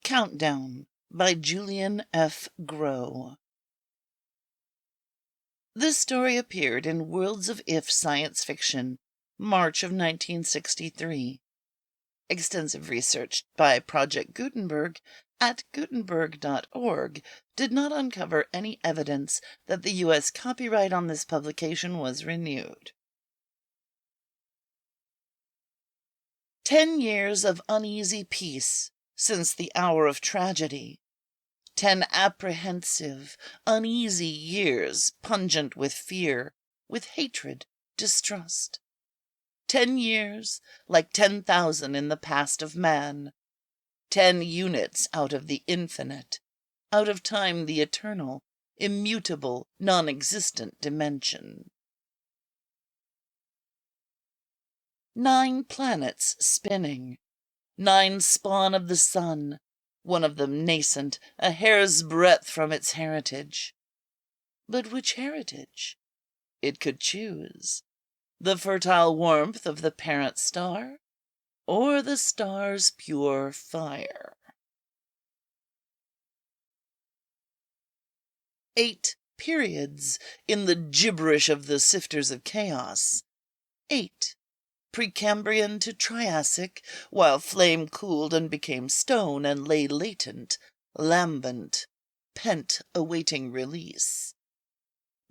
Countdown by Julian F. Grow. This story appeared in Worlds of If Science Fiction, March of 1963. Extensive research by Project Gutenberg at Gutenberg.org did not uncover any evidence that the U.S. copyright on this publication was renewed. 10 years of uneasy peace since the hour of tragedy. 10 apprehensive, uneasy years, pungent with fear, with hatred, distrust. 10 years, like 10,000 in the past of man. 10 units out of the infinite, out of time the eternal, immutable, non-existent dimension. 9 planets spinning. 9 spawn of the sun, one of them nascent, a hair's breadth from its heritage. But which heritage? It could choose. The fertile warmth of the parent star, or the star's pure fire. 8 periods in the gibberish of the sifters of chaos. 8. Precambrian to Triassic, while flame cooled and became stone and lay latent, lambent, pent, awaiting release.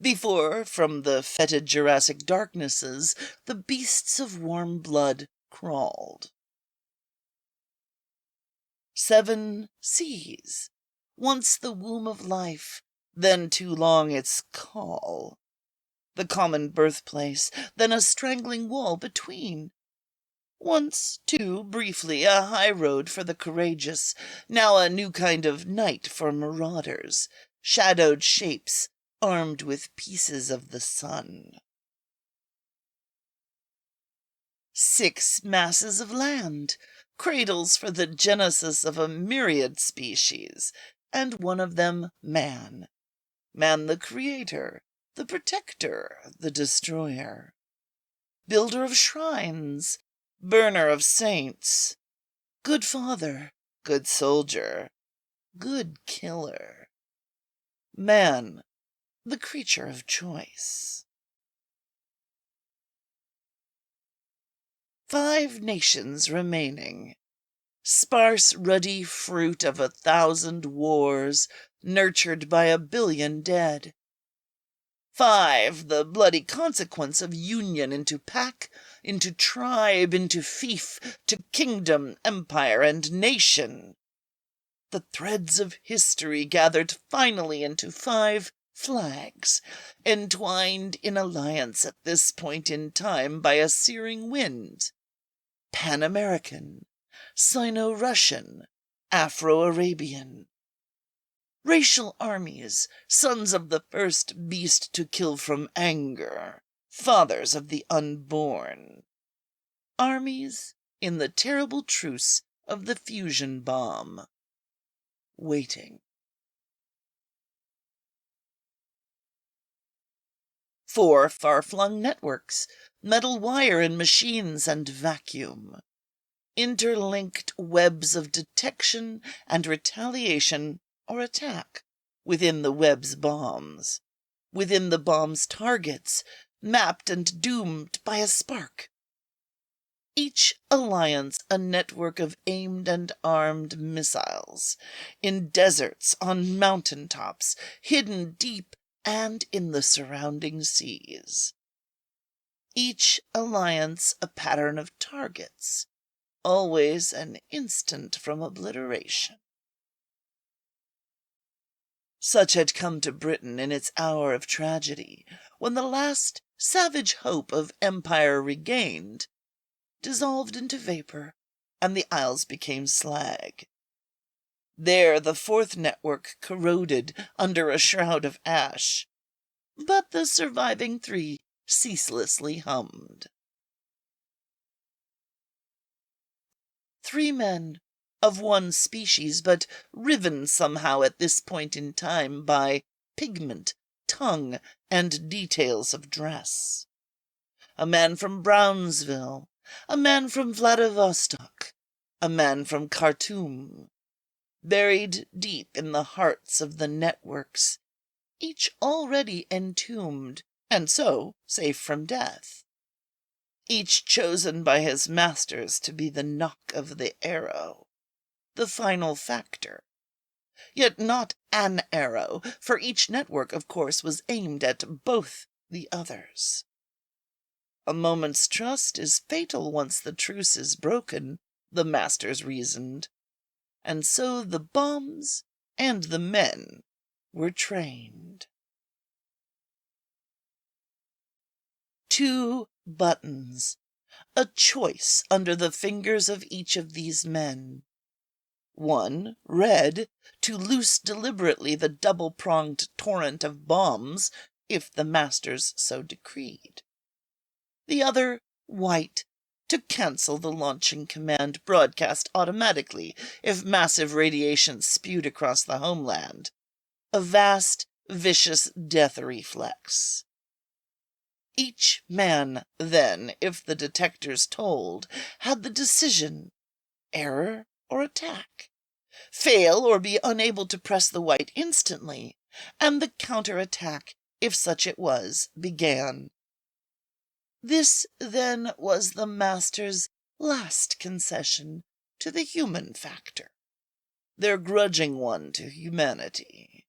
Before, from the fetid Jurassic darknesses, the beasts of warm blood crawled. 7 seas, once the womb of life, then too long its call. The common birthplace, then a strangling wall between. Once, too, briefly, a high road for the courageous, now a new kind of night for marauders, shadowed shapes, armed with pieces of the sun. 6 masses of land, cradles for the genesis of a myriad species, and one of them man. Man the creator, the protector, the destroyer. Builder of shrines, burner of saints. Good father, good soldier, good killer. Man, the creature of choice. 5 nations remaining. Sparse, ruddy fruit of 1,000 wars, nurtured by 1,000,000,000 dead. 5, the bloody consequence of union into pack, into tribe, into fief, to kingdom, empire, and nation. The threads of history gathered finally into 5 flags, entwined in alliance at this point in time by a searing wind. Pan-American, Sino-Russian, Afro-Arabian. Racial armies, sons of the first beast to kill from anger, fathers of the unborn. Armies in the terrible truce of the fusion bomb. Waiting. 4 far-flung networks, metal wire in machines and vacuum. Interlinked webs of detection and retaliation or attack within the web's bombs, within the bomb's targets, mapped and doomed by a spark. Each alliance a network of aimed and armed missiles, in deserts, on mountain tops, hidden deep and in the surrounding seas. Each alliance a pattern of targets, always an instant from obliteration. Such had come to Britain in its hour of tragedy, when the last savage hope of empire regained dissolved into vapor, and the isles became slag. There the 4th network corroded under a shroud of ash, but the surviving 3 ceaselessly hummed. 3 men, of one species, but riven somehow at this point in time by pigment, tongue, and details of dress. A man from Brownsville, a man from Vladivostok, a man from Khartoum. buried deep in the hearts of the networks, each already entombed, and so safe from death. Each chosen by his masters to be the nock of the arrow, the final factor. Yet not an arrow, for each network, of course, was aimed at both the others. A moment's trust is fatal once the truce is broken, the masters reasoned, and so the bombs and the men were trained. 2 buttons, a choice under the fingers of each of these men. One, red, to loose deliberately the double-pronged torrent of bombs, if the masters so decreed. The other, white, to cancel the launching command broadcast automatically if massive radiation spewed across the homeland. A vast, vicious death reflex. Each man, then, if the detectors told, had the decision, error or attack. Fail or be unable to press the white instantly, and the counter-attack, if such it was, began. This, then, was the master's last concession to the human factor, their grudging one to humanity.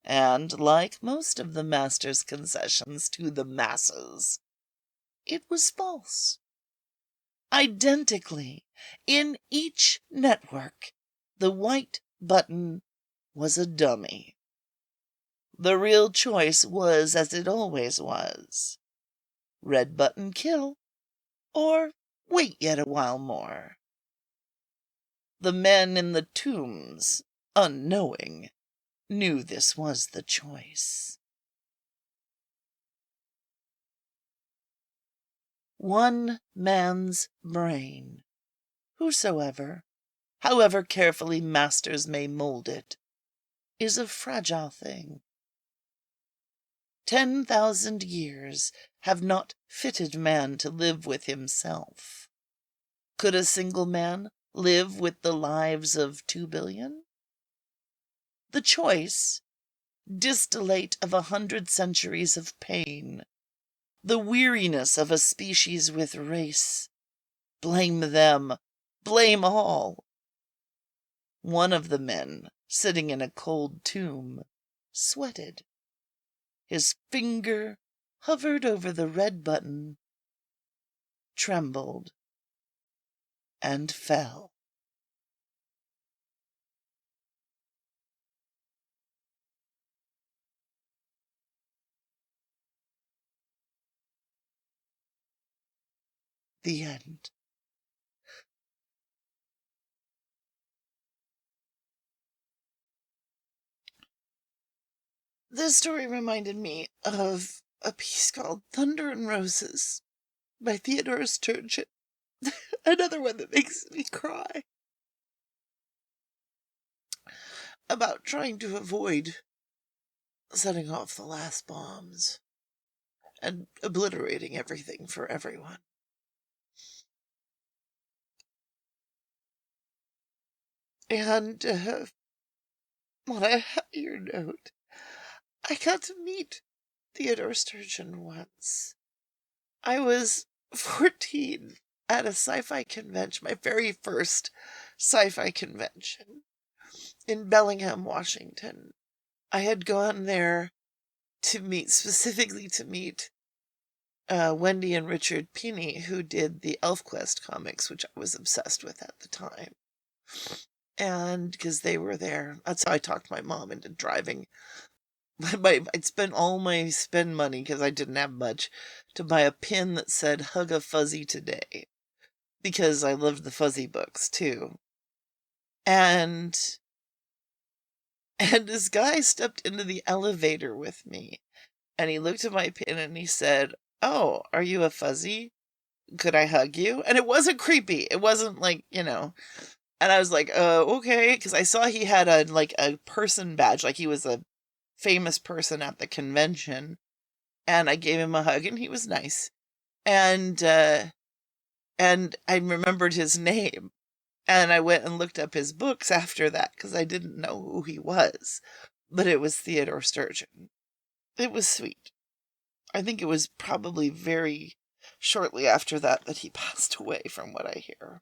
And, like most of the master's concessions to the masses, it was false. Identically, in each network, the white button was a dummy. The real choice was as it always was. Red button kill, or wait yet a while more. The men in the tombs, unknowing, knew this was the choice. One man's brain, whosoever, however carefully masters may mold it, is a fragile thing. 10,000 years have not fitted man to live with himself. Could a single man live with the lives of 2 billion? The choice, distillate of 100 centuries of pain, the weariness of a species with race. Blame them, blame all. One of the men, sitting in a cold tomb, sweated. His finger hovered over the red button, trembled, and fell. The end. This story reminded me of a piece called Thunder and Roses by Theodore Sturgeon. Another one that makes me cry. About trying to avoid setting off the last bombs and obliterating everything for everyone. And on a happier note, I got to meet Theodore Sturgeon once. I was 14 at a sci-fi convention, my very first sci-fi convention in Bellingham, Washington. I had gone there specifically to meet Wendy and Richard Pini, who did the ElfQuest comics, which I was obsessed with at the time. And because they were there, that's how I talked my mom into driving. I'd spent all my spend money, because I didn't have much, to buy a pin that said "Hug a Fuzzy Today," because I loved the Fuzzy books too. And this guy stepped into the elevator with me, and he looked at my pin and he said, "Oh, are you a fuzzy? Could I hug you?" And it wasn't creepy. It wasn't like, and I was like, okay, because I saw he had a person badge, like he was a famous person at the convention, and I gave him a hug, and he was nice, and I remembered his name, And I went and looked up his books after that because I didn't know who he was. But it was Theodore Sturgeon. It was sweet. I think it was probably very shortly after that he passed away, from what I hear.